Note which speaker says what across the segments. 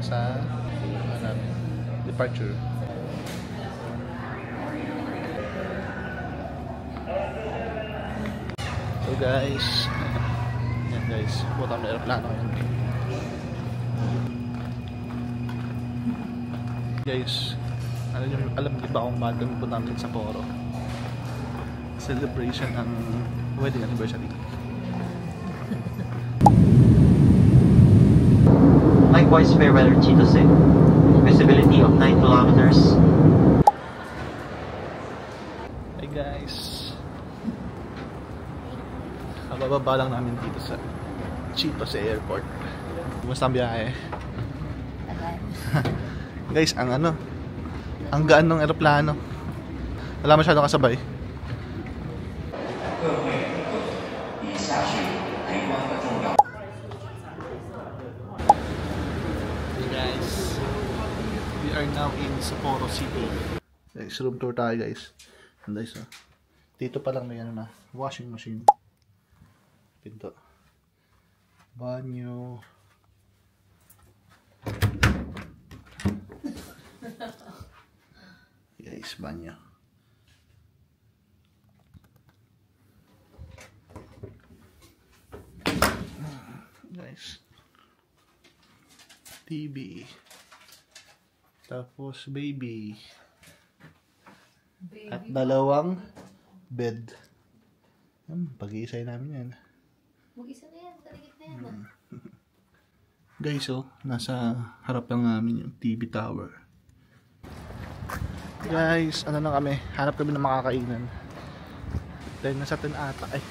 Speaker 1: sa departure. So guys, yan guys, pupunta kami ng aeroplano yan. Guys, alam niyo ba kung bakit kami punta namin sa Sapporo? Celebration ng wedding anniversary.
Speaker 2: Likewise, fair weather Chitose. Visibility of 9 kilometers.
Speaker 1: Hey guys, kabababa lang namin dito sa Chitose Airport. Kumusta ang biyahe? Guys, ang gaan ng aeroplano. Wala masyadong kasabay. We are now in Sapporo City. Guys, room tour tayo guys. And guys, dito pa lang may washing machine. Pinto. Banyo. Guys, banyo. Guys. TV. Tapos baby. At dalawang bed. Pag-iisay namin yan.
Speaker 3: Mag-isa na yan, taligit na yan.
Speaker 1: Guys, nasa harap lang namin yung TV tower. Guys, na kami? Hanap kami ng makakainan. Dahil nasa 10 ata. Ay,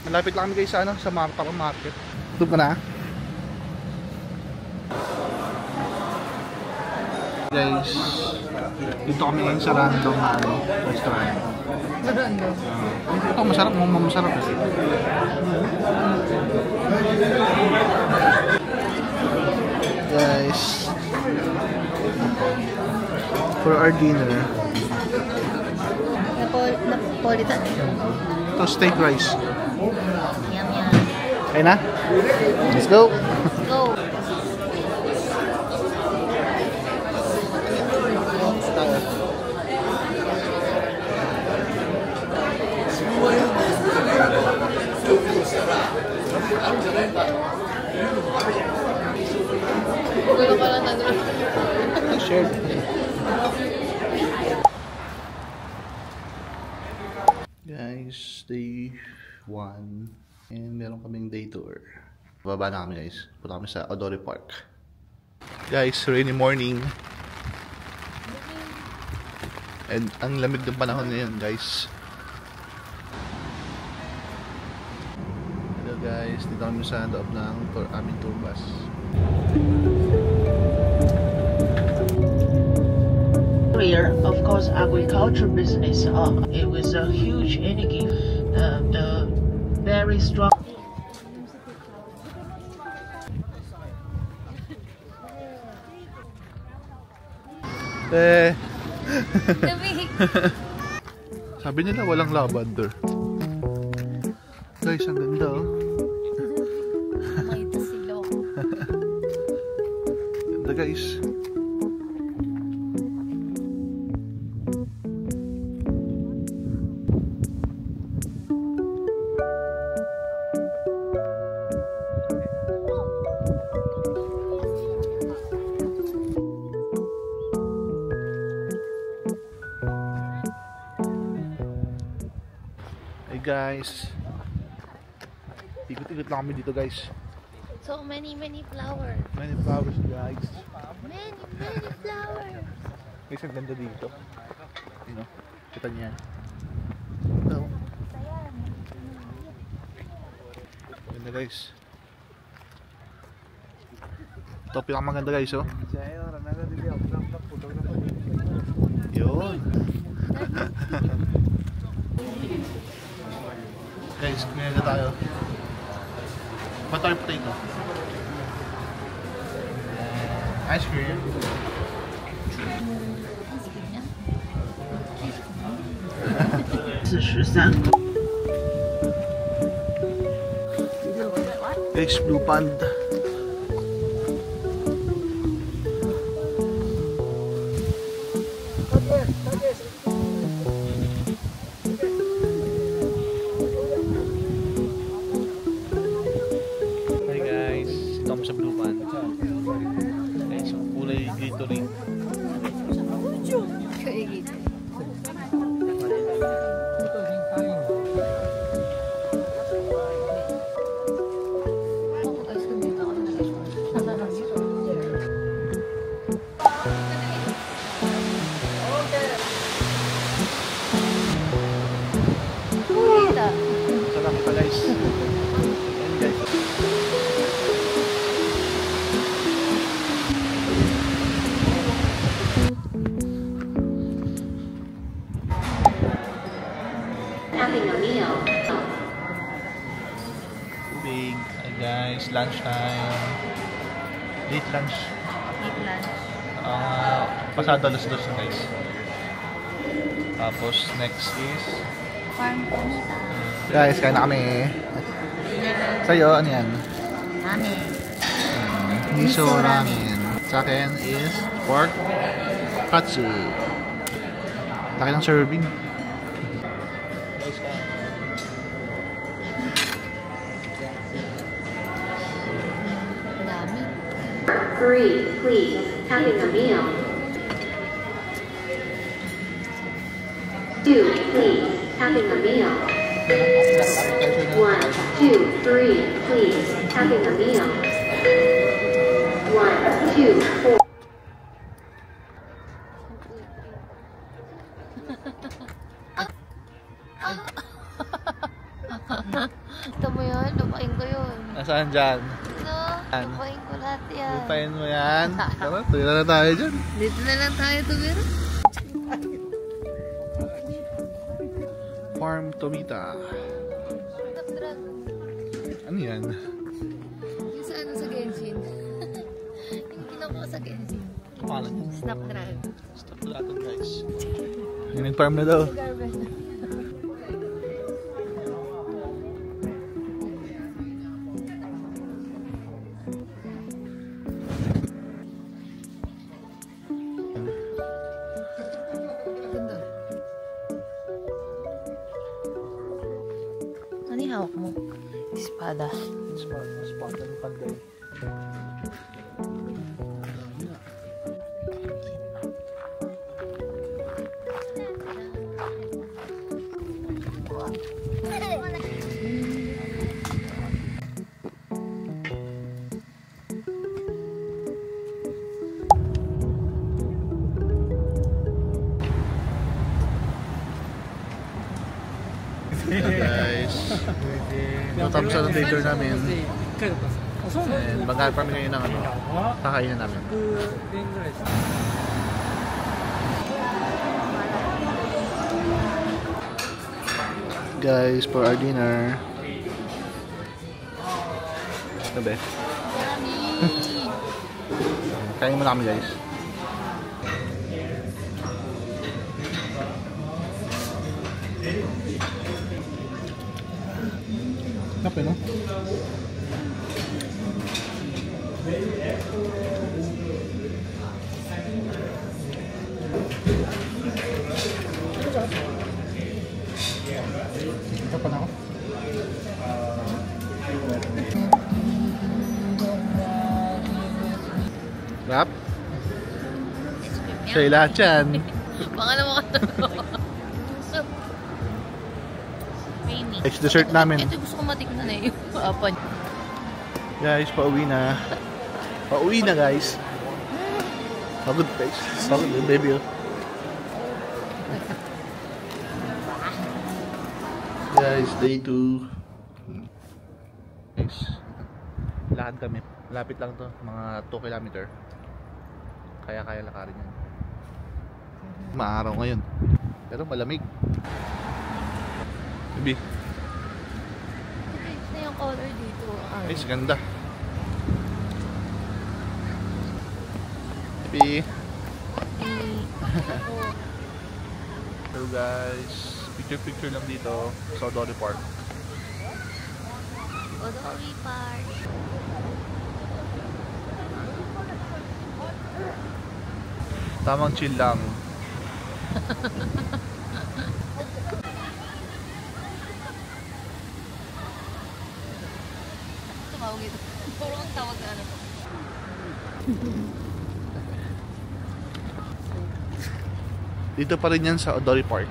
Speaker 1: malapit lang kami guys sa sa market. Doon ka na? Guys, dito kami ngayon sa random restaurant. Ito masarap, masarap kasi. Guys, for our dinner,
Speaker 3: Napolitan.
Speaker 1: ito steak rice.
Speaker 3: Yum, yum.
Speaker 1: Okay na? Let's go!
Speaker 3: Go!
Speaker 1: Shared. Guys, day 1 and meron kaming day tour. Bababa na kami guys. Punta kami sa Odori Park. Guys, rainy morning. And ang lamig ng panahon ngayon guys. Hello guys, dito kami sa loob ng aming tour bus.
Speaker 4: Of course, agriculture business. It was a huge energy. The very strong.
Speaker 1: Sabi nila walang lavender. Guys, ang ganda
Speaker 3: May tasilong.
Speaker 1: Ganda guys. Guys, ikot-ikot lang kami dito guys.
Speaker 3: So many flowers.
Speaker 1: Many flowers guys.
Speaker 3: Many flowers.
Speaker 1: Guys, ang ganda dito. You know, kita niyan. Ito. Ganda guys. Ito pinakamaganda guys Yun. Guys, kumain na tayo. Butter potato. Ice cream. Guys, Blue Panda. Gatory.
Speaker 3: Kaigit.
Speaker 1: Sarap pa guys. Ayan guys.
Speaker 5: Having a meal.
Speaker 1: Tubig. Hi guys, lunch time. Late lunch.
Speaker 3: Eat lunch.
Speaker 1: Pasado alas 2 na guys. Tapos next is
Speaker 3: Farm Tomita.
Speaker 1: guys, kain na kami. Sa'yo, ano yan?
Speaker 3: Ramen.
Speaker 1: Miso
Speaker 3: Miso
Speaker 1: ramen. Sa akin is pork katsu. Laki ng serving. Guys, kain.
Speaker 3: Dami.
Speaker 5: 3, please. Having a meal. 2, please. Having a meal. 1, 2, 3, please. Having a meal. 1, 2, 4.
Speaker 3: Ito mo yun? Lupain ko yun.
Speaker 1: Nasaan dyan?
Speaker 3: Ano?
Speaker 1: Yan.
Speaker 3: Lupain ko lahat yan.
Speaker 1: Lupain mo yan. Tara, tuloy na tayo dyan.
Speaker 3: Dito na lang tayo tumira.
Speaker 1: Farm Tomita.
Speaker 3: Snapdragon.
Speaker 1: Ano yan?
Speaker 3: Yung sa ano sa Genshin. Yung kinukuha sa Genshin.
Speaker 1: Kumalan yan.
Speaker 3: Snapdragon.
Speaker 1: Stop natin guys. Yung nag-farm na daw.
Speaker 3: Garbage. Ganda. Ano yung hawak mo? Espada.
Speaker 1: Spot ng panday. Guys, natapos na ng later namin. And mag-aarap kami ngayon ng ano, kakainan namin. Guys, for our dinner. Sabi. Kain muna kami guys. Kape no? Kape na ako. Rap? Sa'yo lahat yan.
Speaker 3: Baka naman ka Creamy.
Speaker 1: It's dessert namin.
Speaker 3: Ito gusto ko matikman na yung apan.
Speaker 1: Guys, pauwi na. Pauwi na guys. Pagod guys. Pagod yung baby oh. Guys, day 2. Guys, lakad kami. Lapit lang to, mga 2 kilometer. Kaya lakarin yan. Maaraw ngayon. Pero malamig. Baby.
Speaker 3: Ito na yung color dito.
Speaker 1: Guys, ganda. Baby. So guys, picture lang dito sa Odori Park.
Speaker 3: Odori Park.
Speaker 1: Tamang chill lang.
Speaker 3: Tumawag ito. Puro ang tawag na ano.
Speaker 1: Dito pa rin yan sa Odori Park.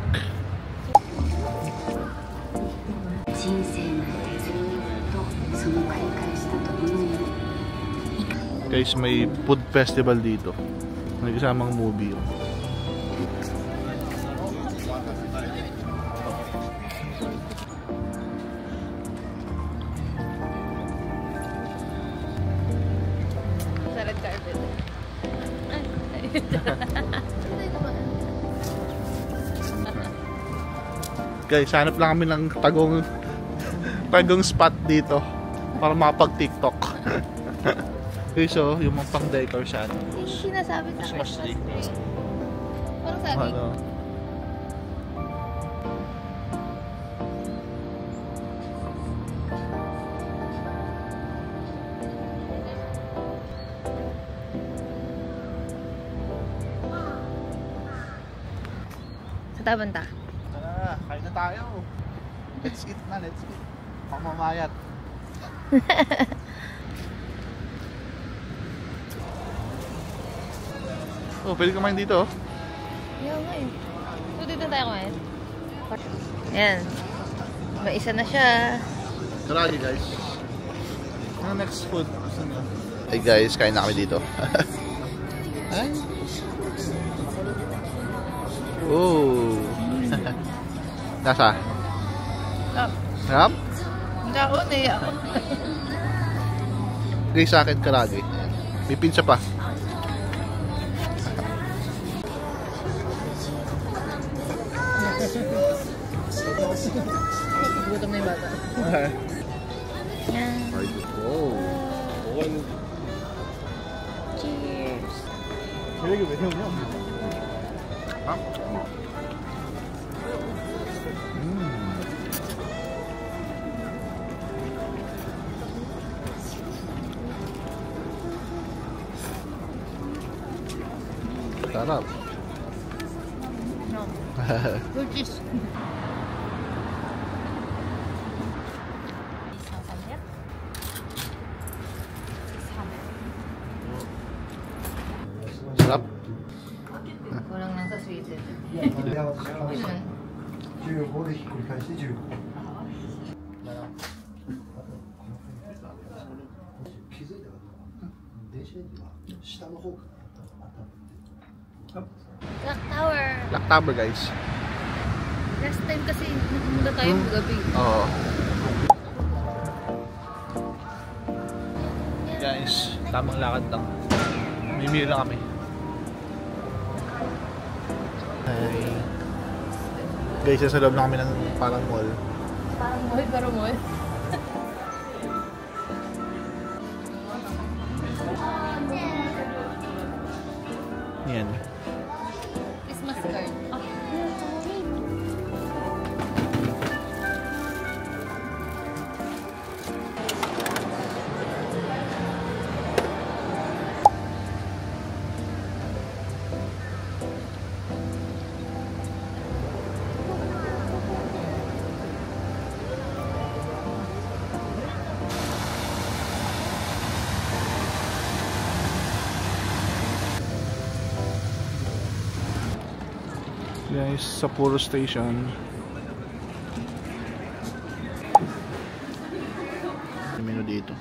Speaker 1: Guys, may food festival dito. May kasamang movie.
Speaker 3: Sa red carpet.
Speaker 1: Guys, hanap lang kami ng tagong spot dito para makapag-TikTok. Okay, so yung mga pang-decor siya.
Speaker 3: Sinasabi sa
Speaker 1: Christmas tree.
Speaker 3: Parang sabi.
Speaker 1: Ano?
Speaker 3: Sa tabanta.
Speaker 1: Tara, kain na tayo. Let's eat na, let's eat. Pamamayat. Oh, pwede kumain dito.
Speaker 3: Yan nga eh. So, dito tayo kumain. Yan. May isa na siya.
Speaker 1: Karagi guys. Ano next food? Hey guys, kain na kami dito. Ay. Oh. Nasa?
Speaker 3: Up.
Speaker 1: Sarap?
Speaker 3: Hindi ako, naiyak ako.
Speaker 1: Guys, sa akin karagi. May pizza pa.
Speaker 3: Gutom na yung bata. Yan.
Speaker 1: Oh.
Speaker 3: Cheers.
Speaker 1: Sarap.
Speaker 3: Good cheese.
Speaker 1: Sarap.
Speaker 3: Kulang lang sa sweet.
Speaker 6: 15でひっくり返して15。気づいたかな。電子レンジは下の方から当たって。
Speaker 3: Clock Tower.
Speaker 1: Clock Tower guys.
Speaker 3: Last time kasi pumunta tayo gabi.
Speaker 1: Oo. Guys, tamang lakad lang. Mimili lang kami. Hi. Guys, sa loob lang kami ng parang mall.
Speaker 3: Parang mall, pero mall.
Speaker 1: Yan.
Speaker 3: Christmas card.
Speaker 1: Guys, Sapporo Station. May menu dito.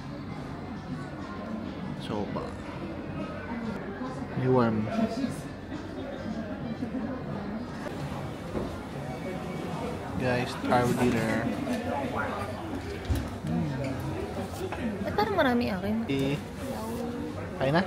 Speaker 1: Soba. May warm. Guys, our dinner.
Speaker 3: Ba't parang marami akin?
Speaker 1: Eh, kain na?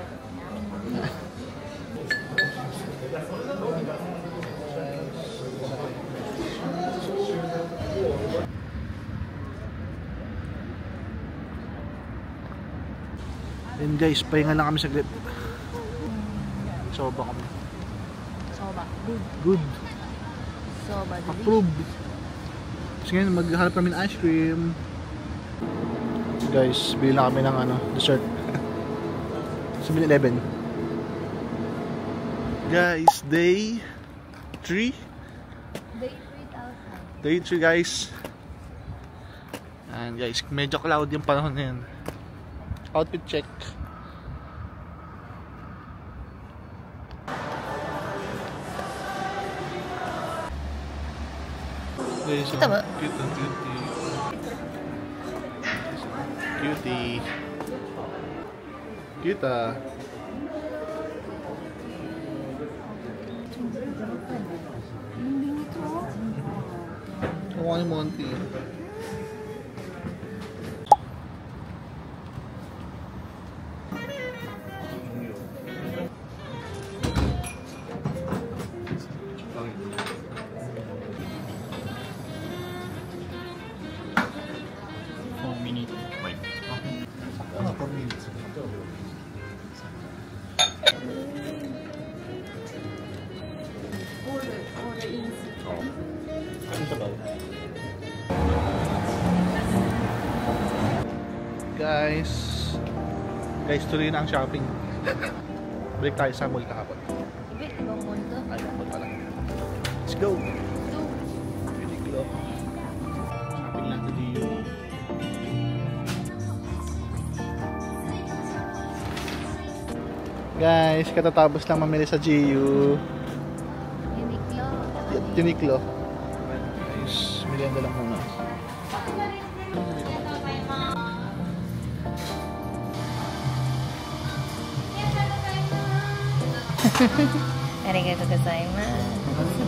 Speaker 1: And guys, pahinga lang kami saglit. Soba kami.
Speaker 3: Soba. Good.
Speaker 1: Good.
Speaker 3: Soba.
Speaker 1: Approved. Kasi ngayon, maghanap kami ng ice cream. Guys, bili lang kami ng dessert. 7-Eleven. Guys, day 3.
Speaker 3: Day 3,000.
Speaker 1: Day 3 guys. And guys, medyo cloud yung panahon na yun. Outfit check. Guys,
Speaker 3: Kita ba?
Speaker 1: Cute ang cutie. Cutie. Cute ah. Kuha ni Monty. Guys, tuloy na ang shopping. Balik tayo sa mall kahapon.
Speaker 3: Ibe, ibang mundo.
Speaker 1: Ay, mall pala. Let's go!
Speaker 3: Go.
Speaker 1: Uniqlo. Shopping lang sa Gio. Guys, katatapos lang mamili sa Gio.
Speaker 3: Uniqlo.
Speaker 1: Uniqlo. Guys, merienda lang muna.
Speaker 3: Arigatou gozaimasu.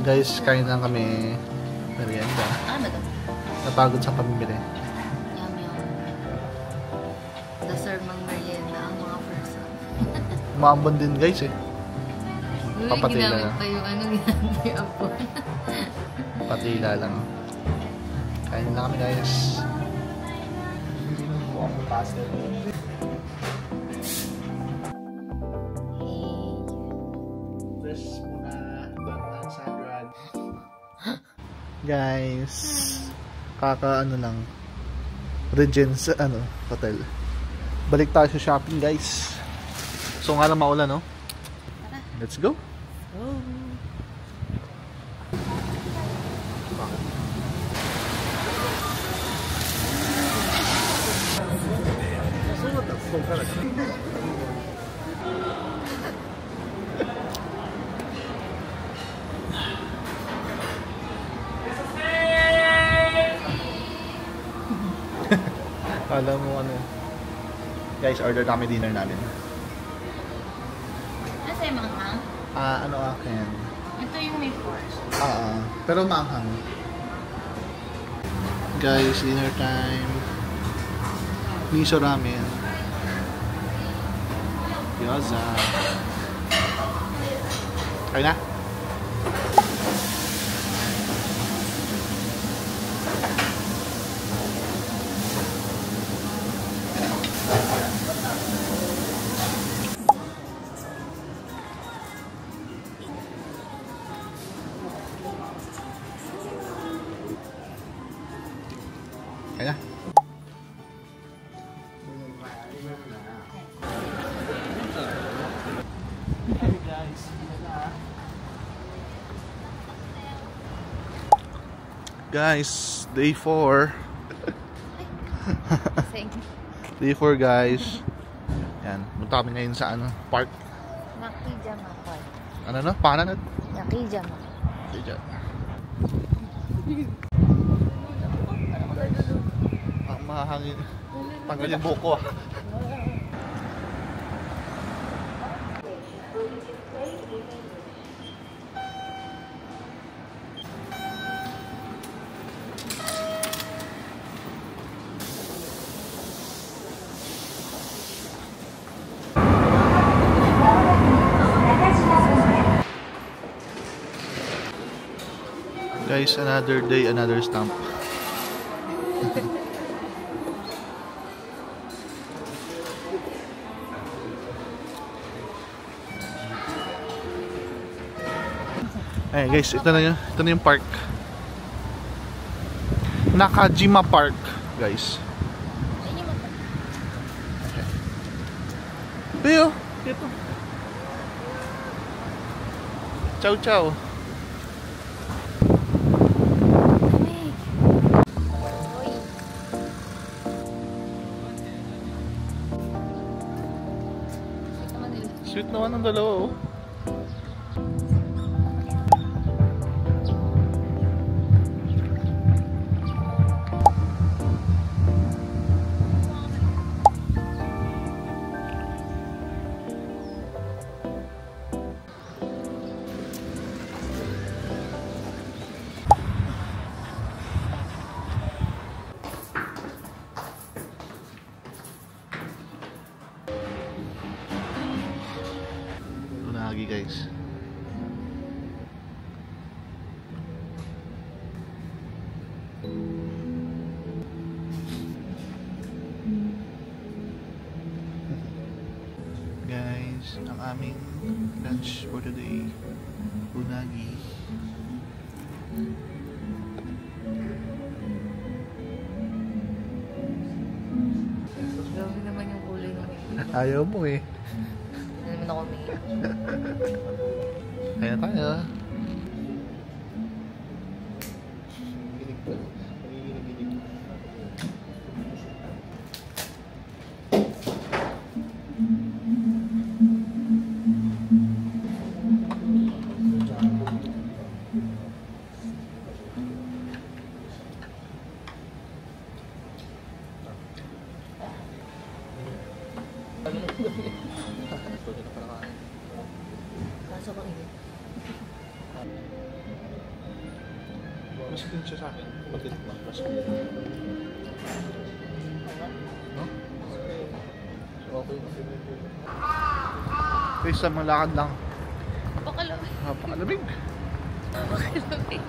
Speaker 1: Guys, kain lang kami merienda.
Speaker 3: Ano to?
Speaker 1: Napagod sa pamimili.
Speaker 3: Yum yum. Deserve mang merienda ang mga person.
Speaker 1: Maambon din guys eh.
Speaker 3: Uy,
Speaker 1: Papatila
Speaker 3: ginamit
Speaker 1: lang.
Speaker 3: pa yung ano, ginamit yung apo.
Speaker 1: Patila lang. Kain lang kami guys. Dress muna bago sa drag. Guys, ano lang. Regents hotel. Balik tayo sa shopping guys. So nga lang maulan no? Let's go. Alam mo ano. Guys, order kami dinner namin.
Speaker 3: Ano sa'yo manghang?
Speaker 1: Ano akin?
Speaker 3: Ito yung may force.
Speaker 1: Pero maanghang. Guys, dinner time. Miso ramen. Gyoza. Kaya na? Kaya na? Guys, day 4. Day 4 guys. Yan, punta kami ngayon sa park.
Speaker 3: Nakijama Park.
Speaker 1: Ano? Pangan?
Speaker 3: Nakijama.
Speaker 1: Diyan. Ang mahangin. Tanggal yung buko ah. Guys, another day, another stamp. Ayan guys, ito na yung park. Nakajima Park, guys. Pero, ito. Ciao, ciao. Sweet naman ang dalawa oh. Jollibee guys. Guys, ang aming lunch for today, unagi.
Speaker 3: Grabe naman yung kulay ng
Speaker 1: Ayaw mo eh.
Speaker 3: Hindi naman ako may...
Speaker 1: Kaya tayo.
Speaker 3: Kaso pang init.
Speaker 1: Mas din siya sa akin. Pagkita mo. Mas no? Okay. Guys, sa mga lakad lang.
Speaker 3: Pakalamig.
Speaker 1: Napakalamig.
Speaker 3: Pakalamig.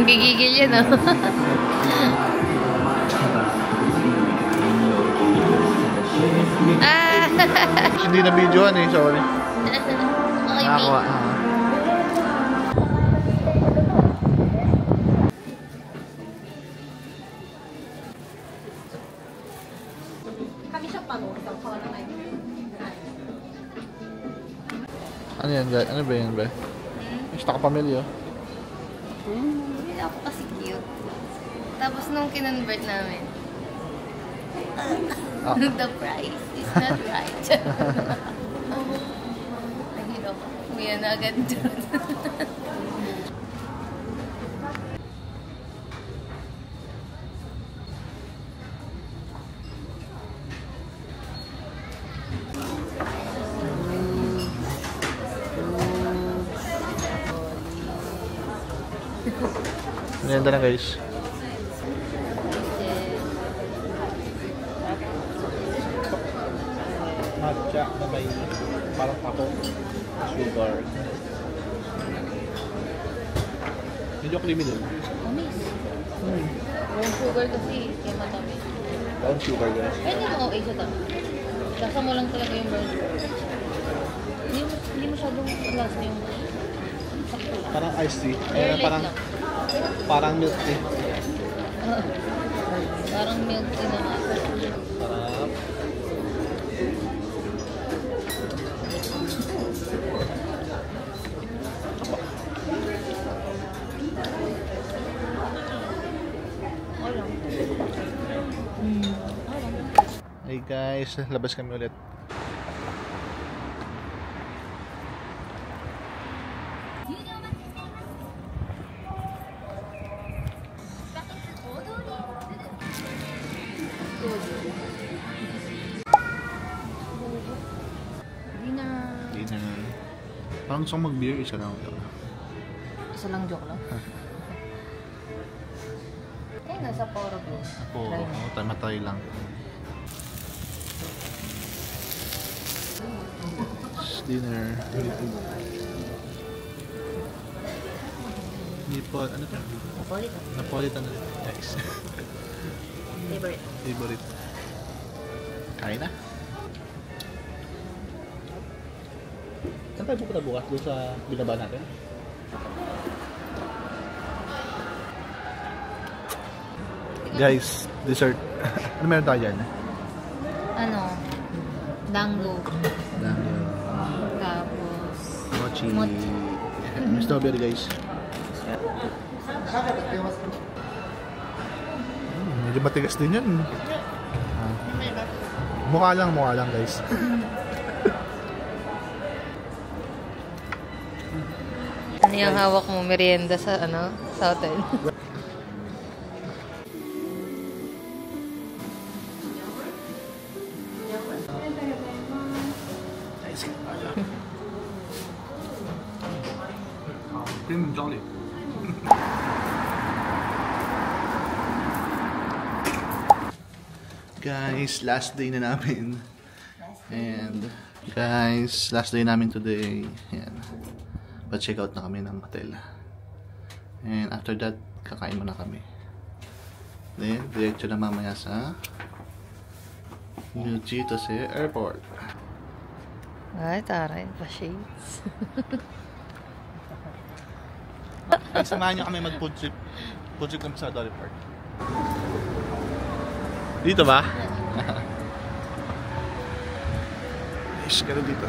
Speaker 3: Gigigil yun, oh.
Speaker 1: Hindi na videoan eh, sorry.
Speaker 3: Okay,
Speaker 1: Nakakuha.
Speaker 3: Kami siya pano, isang kawan na ngayon.
Speaker 1: Ano yan, guys? Ano ba yan, ba? Gusto ka pamilya?
Speaker 3: Hindi ako kasi cute. Tapos nung kinonvert namin, the price is not right. Nahilo ko. Uya na agad dun.
Speaker 1: Ganda na guys. Matcha na may parang tapo. Sugar. Medyo creamy din.
Speaker 3: Mamis. Yung sugar kasi, kaya matamis.
Speaker 1: Brown sugar guys.
Speaker 3: Pwede mo OA siya tama. Lasa mo lang talaga yung brown sugar. Hindi masyadong lasa yung sakto lang.
Speaker 1: Parang iced tea.
Speaker 3: Very light lang.
Speaker 1: Parang milk tea.
Speaker 3: Parang milk tea na nga.
Speaker 1: Sarap. Hey guys, labas kami ulit. Dinner. Parang gusto kong mag-beer, isa lang.
Speaker 3: Isa lang joke lang. Eh, nasa Poro Blue.
Speaker 1: Ako, matay lang. Dinner. Nipol, ano to?
Speaker 3: Napolitan.
Speaker 1: Napolitan. Nice. Favorite. Kain na. Saan tayo pupunta bukas? Doon sa binaba natin? Guys, dessert. Ano meron tayo dyan?
Speaker 3: Ano? Dango.
Speaker 1: Dango.
Speaker 3: Tapos...
Speaker 1: Mochi.
Speaker 3: Mochi.
Speaker 1: Strawberry guys. Medyo matigas din yan. Mukha lang guys.
Speaker 3: Ano yung hawak mo merienda sa sa hotel?
Speaker 1: Cream jolly. Guys, last day na namin. And guys, last day namin today. Ayan. Pa-check out na kami ng hotel. And after that, kakain muna kami. Then, diretso na mamaya sa New Chitose Airport.
Speaker 3: Ay, taray. Pa-shades.
Speaker 1: Ay, samahan nyo kami mag-food trip. Food trip kami sa Adore Park. Dito ba? Yes, gano'n dito.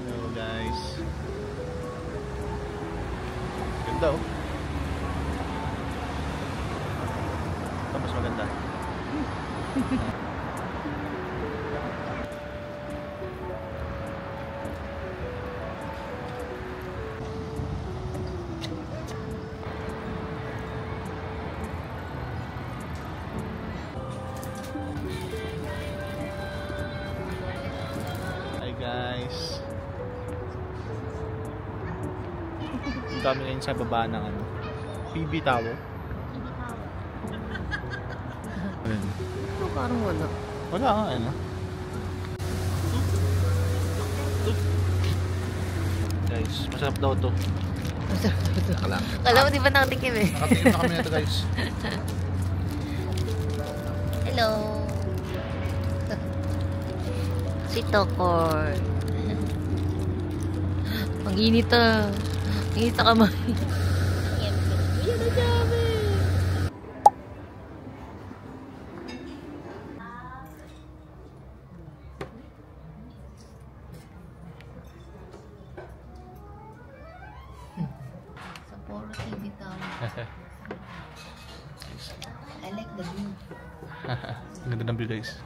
Speaker 1: Hello guys. Ganda oh. Ito mas maganda. Guys, kami ngayon sa baba ng ano, PB Tower. Ayun.
Speaker 3: Parang wala.
Speaker 1: Wala nga ano. Guys, masarap daw to.
Speaker 3: Masarap daw to. Kala mo di ba nakatikim eh?
Speaker 1: Nakatikim na kami nito guys.
Speaker 3: Hello. Si Tokor. Ang init ah. Ang init sa kamay. Yan na dami. Sapporo TV Tower. I like the view.
Speaker 1: Ang ganda ng view guys.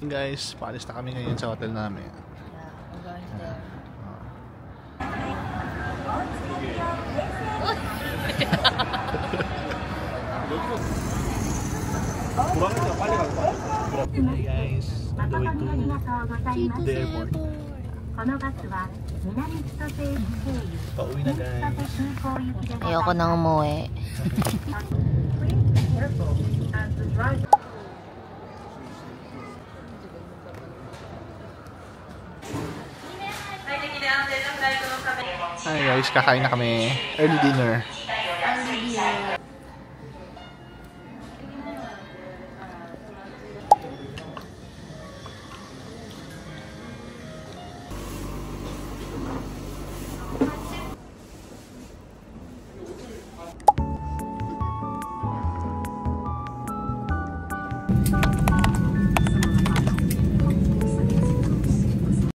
Speaker 1: Guys, paalis na kami ngayon sa hotel namin. Hey guys, on the way to the airport. Pauwi na guys.
Speaker 3: Ayoko nang umuwi.
Speaker 1: Hi guys, kakain na kami. Early dinner.
Speaker 3: Early dinner.